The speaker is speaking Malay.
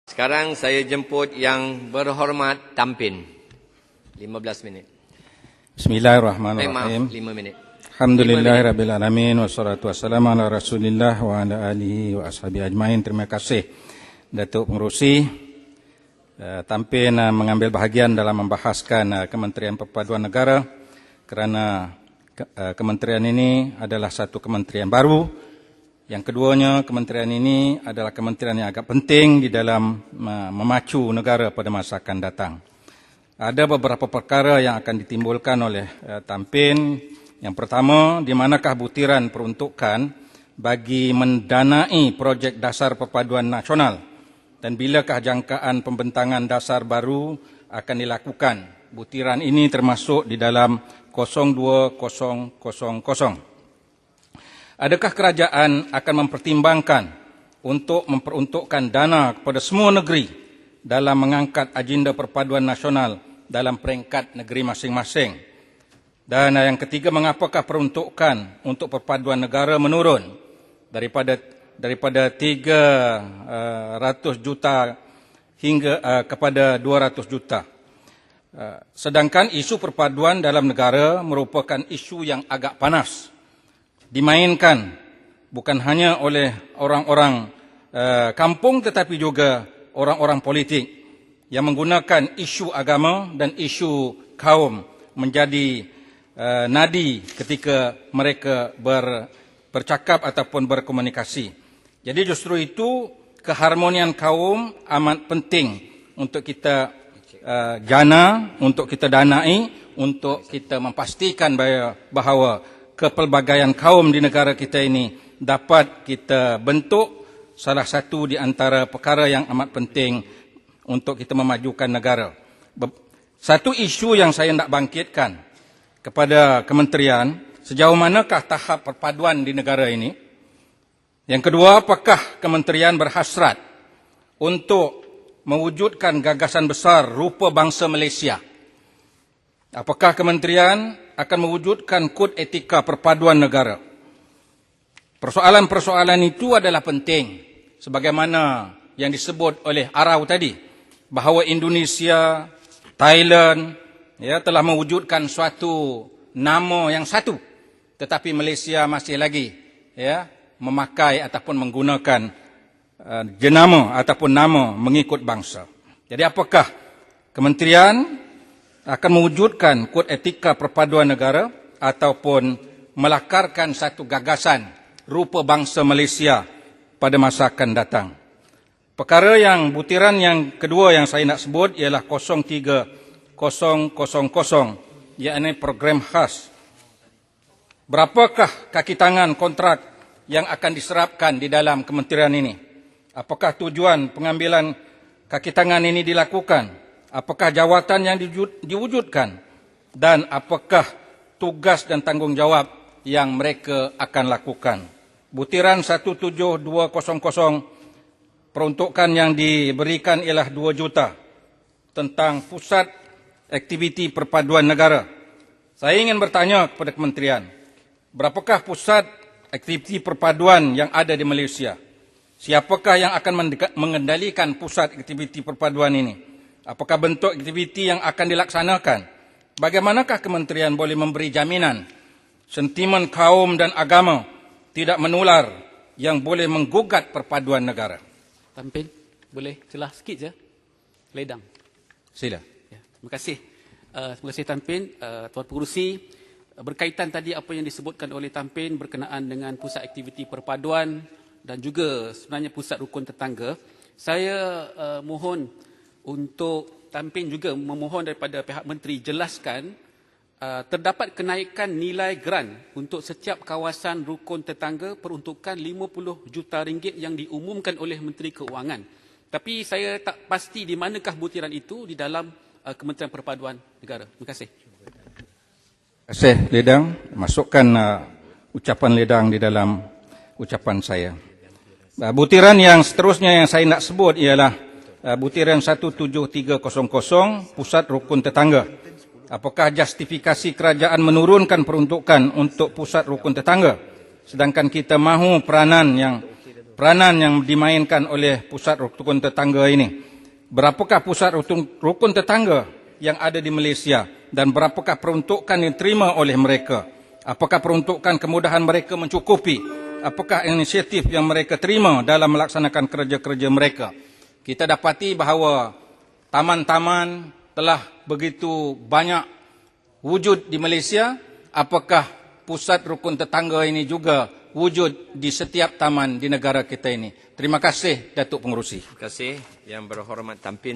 Sekarang saya jemput yang berhormat Tampin. 15 minit. Bismillahirrahmanirrahim. 5 minit. Alhamdulillahirabbil alamin wassalatu wassalamu ala Rasulillah wa ala alihi wa ashabihi ajmain. Terima kasih Datuk Pengerusi Tampin mengambil bahagian dalam membahaskan Kementerian Perpaduan Negara, kerana kementerian ini adalah satu kementerian baru. Yang keduanya, kementerian ini adalah kementerian yang agak penting di dalam memacu negara pada masa akan datang. Ada beberapa perkara yang akan ditimbulkan oleh Tampin. Yang pertama, di manakah butiran peruntukan bagi mendanai projek dasar perpaduan nasional dan bilakah jangkaan pembentangan dasar baru akan dilakukan. Butiran ini termasuk di dalam 02000. Adakah kerajaan akan mempertimbangkan untuk memperuntukkan dana kepada semua negeri dalam mengangkat agenda perpaduan nasional dalam peringkat negeri masing-masing? Dan yang ketiga, mengapakah peruntukan untuk perpaduan negara menurun daripada 300 juta hingga kepada 200 juta? Sedangkan isu perpaduan dalam negara merupakan isu yang agak panas, dimainkan bukan hanya oleh orang-orang kampung tetapi juga orang-orang politik yang menggunakan isu agama dan isu kaum menjadi nadi ketika mereka bercakap ataupun berkomunikasi. Jadi justru itu keharmonian kaum amat penting untuk kita jana, untuk kita danai, untuk kita memastikan bahawa kepelbagaian kaum di negara kita ini dapat kita bentuk. Salah satu di antara perkara yang amat penting untuk kita memajukan negara. Satu isu yang saya nak bangkitkan kepada kementerian, sejauh manakah tahap perpaduan di negara ini? Yang kedua, apakah kementerian berhasrat untuk mewujudkan gagasan besar rupa bangsa Malaysia? Apakah kementerian akan mewujudkan kod etika perpaduan negara? Persoalan-persoalan itu adalah penting, sebagaimana yang disebut oleh Arau tadi, bahawa Indonesia, Thailand telah mewujudkan suatu nama yang satu, tetapi Malaysia masih lagi memakai ataupun menggunakan jenama ataupun nama mengikut bangsa. Jadi apakah kementerian akan mewujudkan kod etika perpaduan negara ataupun melakarkan satu gagasan rupa bangsa Malaysia pada masa akan datang? Perkara yang butiran yang kedua yang saya nak sebut ialah 03000, iaitu program khas. Berapakah kaki tangan kontrak yang akan diserapkan di dalam kementerian ini? Apakah tujuan pengambilan kaki tangan ini dilakukan? Apakah jawatan yang diwujudkan? Dan apakah tugas dan tanggungjawab yang mereka akan lakukan? Butiran 17200, peruntukan yang diberikan ialah 2 juta tentang pusat aktiviti perpaduan negara. Saya ingin bertanya kepada kementerian, berapakah pusat aktiviti perpaduan yang ada di Malaysia? Siapakah yang akan mengendalikan pusat aktiviti perpaduan ini? Apakah bentuk aktiviti yang akan dilaksanakan? Bagaimanakah kementerian boleh memberi jaminan sentimen kaum dan agama tidak menular yang boleh menggugat perpaduan negara? Tampin, boleh celah sikit je? Ledang. Sila. Ya, terima kasih. Terima kasih Tampin. Tuan Pengerusi, berkaitan tadi apa yang disebutkan oleh Tampin berkenaan dengan pusat aktiviti perpaduan dan juga sebenarnya pusat rukun tetangga, saya mohon untuk Tampin juga memohon daripada pihak menteri jelaskan terdapat kenaikan nilai grant untuk setiap kawasan rukun tetangga peruntukan 50 juta ringgit yang diumumkan oleh Menteri Keuangan. Tapi saya tak pasti di manakah butiran itu di dalam Kementerian Perpaduan Negara. Terima kasih. Terima kasih Ledang. Masukkan ucapan Ledang di dalam ucapan saya. Butiran yang seterusnya yang saya nak sebut ialah butiran 17300, pusat rukun tetangga. Apakah justifikasi kerajaan menurunkan peruntukan untuk pusat rukun tetangga, sedangkan kita mahu peranan yang peranan yang dimainkan oleh pusat rukun tetangga ini. Berapakah pusat rukun tetangga yang ada di Malaysia dan berapakah peruntukan yang diterima oleh mereka? Apakah peruntukan kemudahan mereka mencukupi? Apakah inisiatif yang mereka terima dalam melaksanakan kerja-kerja mereka? Kita dapati bahawa taman-taman telah begitu banyak wujud di Malaysia. Apakah pusat rukun tetangga ini juga wujud di setiap taman di negara kita ini? Terima kasih, Datuk Pengerusi. Terima kasih Yang Berhormat Tan Pin.